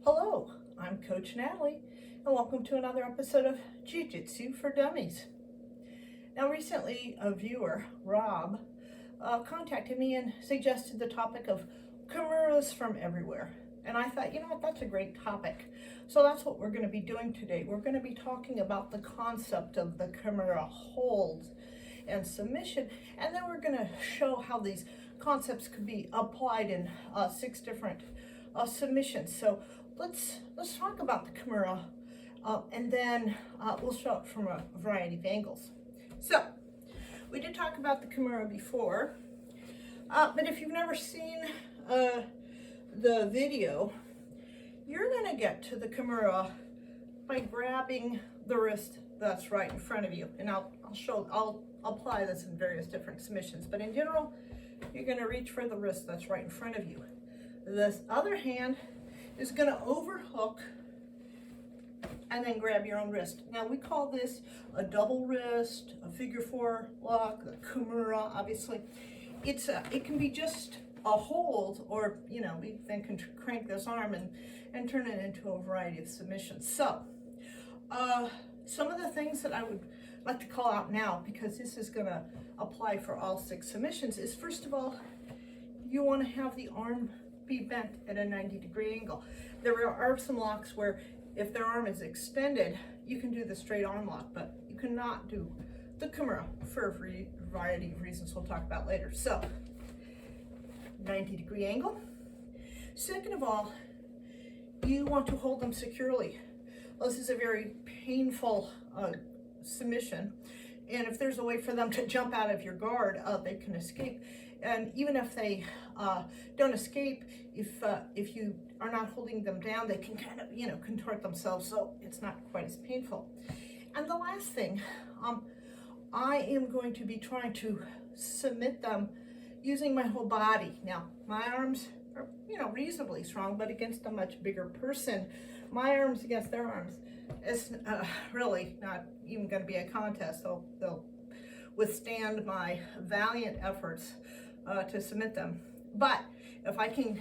Hello, I'm Coach Natalie, and welcome to another episode of Jiu Jitsu for Dummies. Now, recently, a viewer, Rob, contacted me and suggested the topic of Kimuras from everywhere. And I thought, you know what, that's a great topic. So that's what we're going to be doing today. We're going to be talking about the concept of the Kimura hold and submission, and then we're going to show how these concepts could be applied in 6 different submissions. So let's talk about the Kimura, and then we'll show it from a variety of angles. So we did talk about the Kimura before, but if you've never seen the video, you're going to get to the Kimura by grabbing the wrist that's right in front of you, and I'll apply this in various different submissions, but in general, you're going to reach for the wrist that's right in front of you. This other hand is going to overhook and then grab your own wrist. Now we call this a double wrist, a figure 4 lock, the Kimura. Obviously, it can be just a hold, or we then can crank this arm and turn it into a variety of submissions. So some of the things that I would like to call out now, because this is going to apply for all 6 submissions, is first of all, you want to have the arm be bent at a 90-degree angle. There are some locks where if their arm is extended, you can do the straight arm lock, but you cannot do the Kimura for a variety of reasons we'll talk about later. So 90-degree angle. Second of all, you want to hold them securely. Well, this is a very painful submission, and if there's a way for them to jump out of your guard, they can escape. And even if they don't escape, if you are not holding them down, they can kind of contort themselves, so it's not quite as painful. And the last thing, I am going to be trying to submit them using my whole body. Now, my arms are reasonably strong, but against a much bigger person, my arms against their arms, it's really not even going to be a contest. They'll withstand my valiant efforts to submit them. But if I can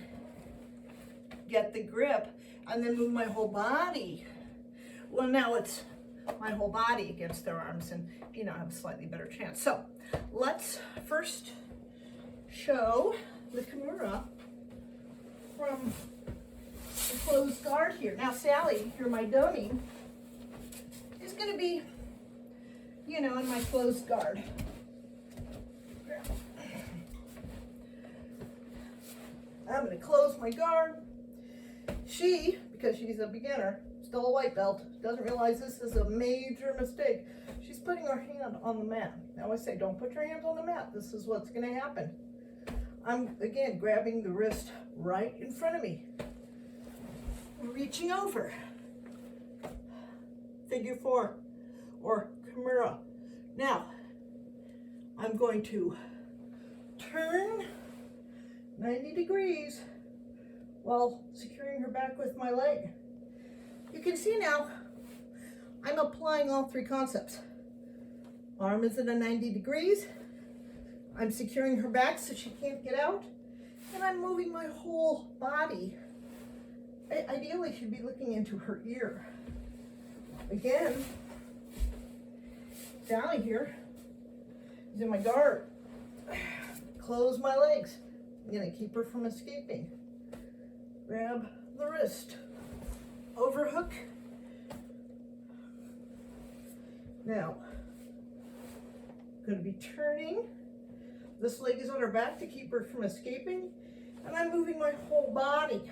get the grip and then move my whole body, well, now it's my whole body against their arms, and I have a slightly better chance. So let's first show the Kimura from the closed guard here. Now, Sally, you're my dummy, is going to be, in my closed guard. I'm going to close my guard. She, because she's a beginner, still a white belt, doesn't realize this is a major mistake. She's putting her hand on the mat. Now I say, don't put your hands on the mat. This is what's going to happen. I'm, again, grabbing the wrist right in front of me. Reaching over. Figure 4 or Kimura. Now, I'm going to turn 90 degrees while securing her back with my leg. You can see now I'm applying all 3 concepts. Arm is at a 90 degrees. I'm securing her back so she can't get out. And I'm moving my whole body. Ideally, she'd be looking into her ear. Again, Sally here is in my guard. Close my legs. I'm going to keep her from escaping. Grab the wrist. Overhook. Now, I'm going to be turning. This leg is on her back to keep her from escaping. And I'm moving my whole body.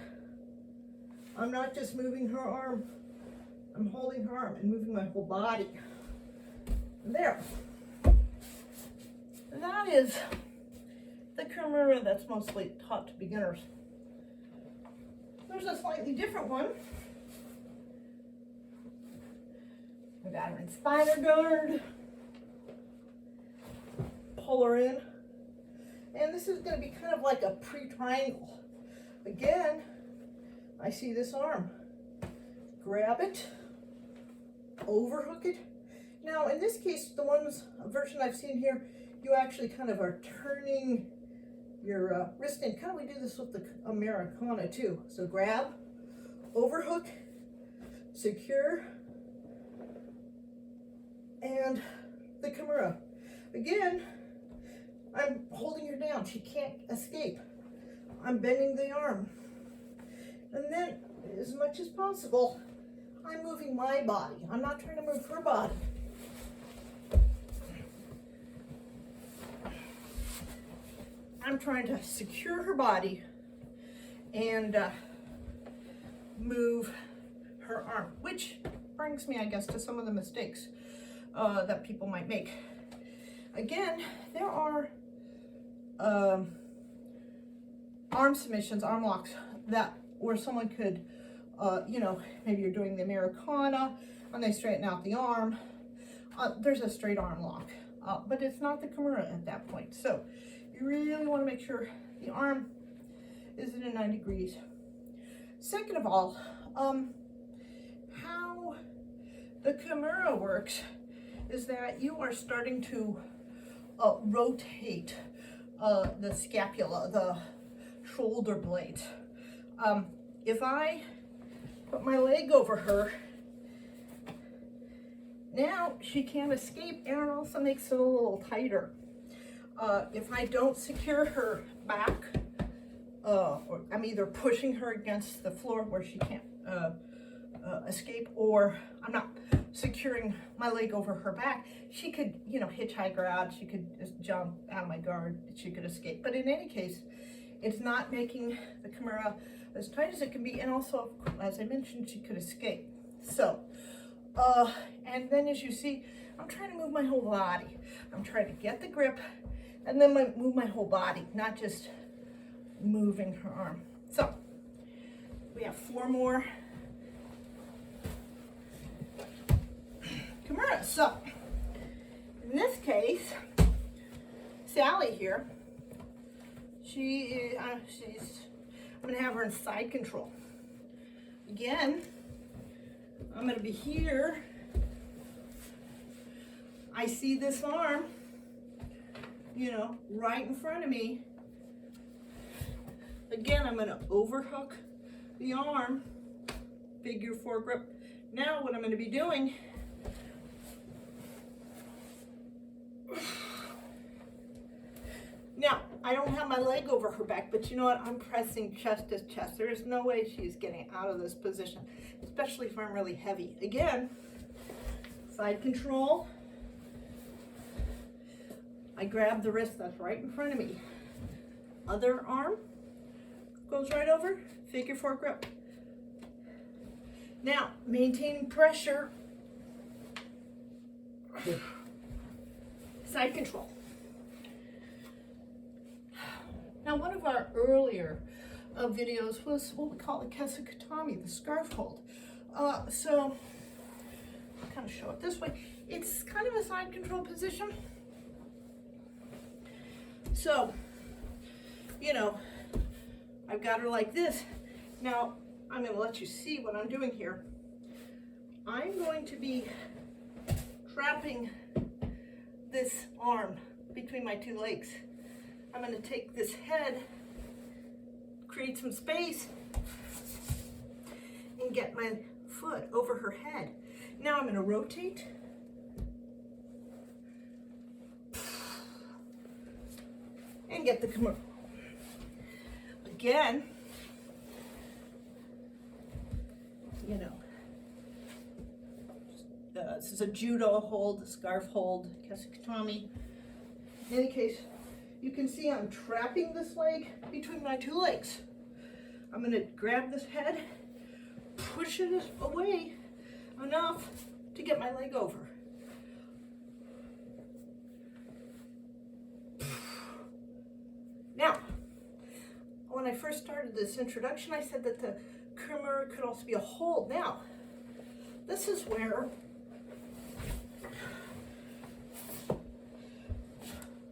I'm not just moving her arm. I'm holding her arm and moving my whole body. There. And that is the Kimura that's mostly taught to beginners. There's a slightly different one. We got her in spider guard. Pull her in. And this is going to be kind of like a pre-triangle. Again, I see this arm. Grab it. Overhook it. Now, in this case, the version I've seen here, you actually kind of are turning your wrist in. Kind of we do this with the Americana too. So grab, overhook, secure, and the Kimura. Again, I'm holding her down. She can't escape. I'm bending the arm. And then, as much as possible, I'm moving my body. I'm not trying to move her body. I'm trying to secure her body and move her arm, which brings me, I guess, to some of the mistakes that people might make. Again, there are arm submissions, arm locks, that where someone could, maybe you're doing the Americana and they straighten out the arm. There's a straight arm lock, but it's not the Kimura at that point. So you really want to make sure the arm isn't at 90 degrees. Second of all, how the Kimura works is that you are starting to rotate the scapula, the shoulder blades. If I put my leg over her, now she can't escape, and it also makes it a little tighter. If I don't secure her back, or I'm either pushing her against the floor where she can't escape, or I'm not securing my leg over her back, she could, hitchhike her out, she could just jump out of my guard, she could escape. But in any case, it's not making the Kimura as tight as it can be, and also, as I mentioned, she could escape. So, and then as you see, I'm trying to move my whole body. I'm trying to get the grip, and then move my whole body, not just moving her arm. So, we have 4 more Kimuras. So, in this case, Sally here, I'm going to have her in side control. Again, I'm going to be here. I see this arm, right in front of me. Again, I'm going to overhook the arm, figure 4 grip. Now what I'm going to be doing, now I don't have my leg over her back, but you know what? I'm pressing chest to chest. There is no way she's getting out of this position, especially if I'm really heavy. Again, side control. I grab the wrist that's right in front of me. Other arm goes right over, figure 4 grip. Now, maintaining pressure, side control. Now, one of our earlier videos was what we call the kesukatami, the scarf hold. So, I'll kind of show it this way. It's kind of a side control position. So, I've got her like this. Now, I'm going to let you see what I'm doing here. I'm going to be trapping this arm between my 2 legs. I'm going to take this head, create some space, and get my foot over her head. Now I'm going to rotate. And get the Kimura. Again, this is a judo hold, a scarf hold, kesukatami. In any case, you can see I'm trapping this leg between my 2 legs. I'm going to grab this head, push it away enough to get my leg over. Now, when I first started this introduction, I said that the Kimura could also be a hold. Now, this is where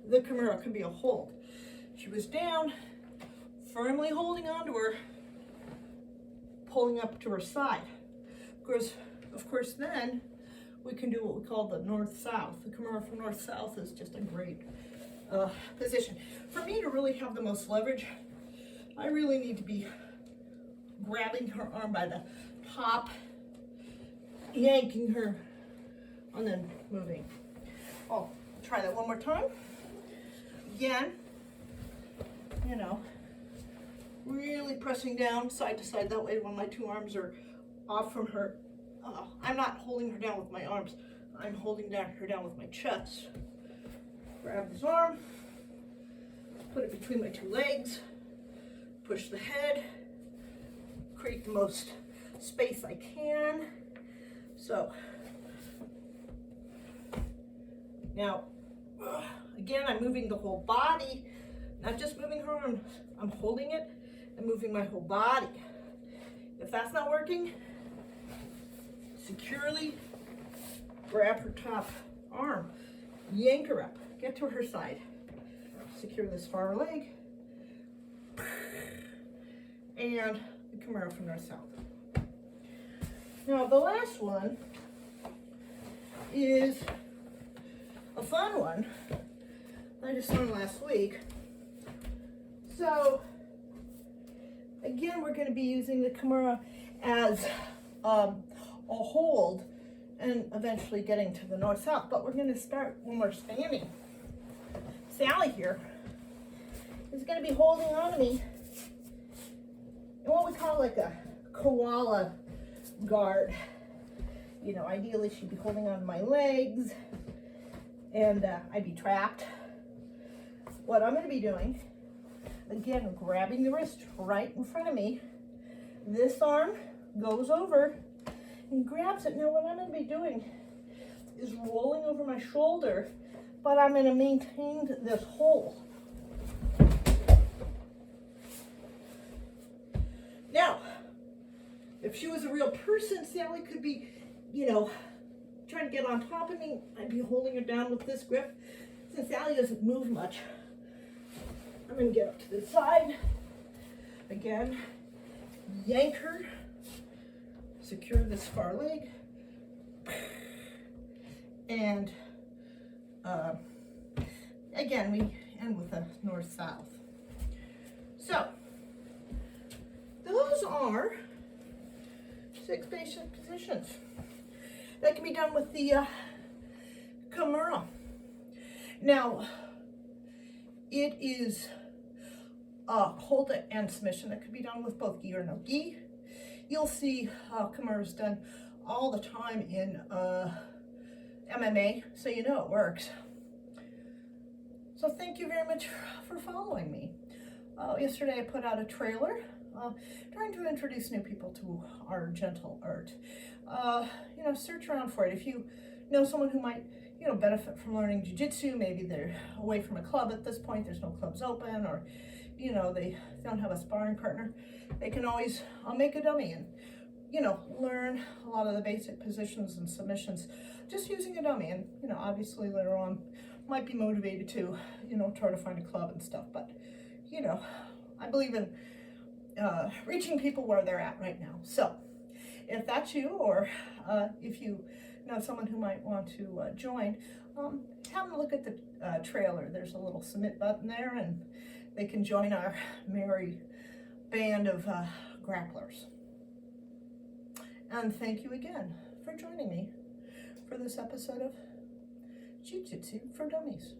the Kimura can be a hold. She was down, firmly holding onto her, pulling up to her side. Of course, then we can do what we call the north-south. The Kimura from north-south is just a great position. For me to really have the most leverage, I really need to be grabbing her arm by the top, yanking her, and then moving. Oh, try that one more time. Again, you know, really pressing down side to side. That way when my two arms are off from her, I'm not holding her down with my arms. I'm holding her down with my chest. Grab this arm, put it between my two legs, push the head, create the most space I can. So, now, again, I'm moving the whole body, not just moving her arm. I'm holding it and moving my whole body. If that's not working, securely grab her top arm, yank her up, get to her side, secure this far leg, and the Kimura from north-south. Now the last one is a fun one I just learned last week. So again, we're going to be using the Kimura as a hold and eventually getting to the north-south, but we're going to start when we're standing. Sally here is going to be holding on to me in what we call like a Koala Guard. You know, ideally she'd be holding on to my legs and I'd be trapped. What I'm going to be doing, again, grabbing the wrist right in front of me. This arm goes over and grabs it. Now what I'm going to be doing is rolling over my shoulder, but I'm going to maintain this hold. Now, if she was a real person, Sally could be, you know, trying to get on top of me. I'd be holding her down with this grip. Since Sally doesn't move much, I'm going to get up to the side. Again, yank her, secure this far leg, and again, we end with a north-south. So, those are 6 basic positions that can be done with the Kimura. Now, it is hold and submission that could be done with both gi or no gi. You'll see Kimuras done all the time in MMA, so you know it works. So thank you very much for following me. Yesterday I put out a trailer trying to introduce new people to our gentle art. You know, search around for it. If you know someone who might, you know, benefit from learning Jiu Jitsu, maybe they're away from a club at this point, there's no clubs open, or, you know, they don't have a sparring partner, they can always make a dummy and, you know, learn a lot of the basic positions and submissions just using a dummy. And, you know, obviously later on might be motivated to, you know, try to find a club and stuff. But, you know, I believe in reaching people where they're at right now. So if that's you, or if you know someone who might want to join, have a look at the trailer. There's a little submit button there, and they can join our merry band of grapplers. And thank you again for joining me for this episode of Jiu Jitsu for Dummies.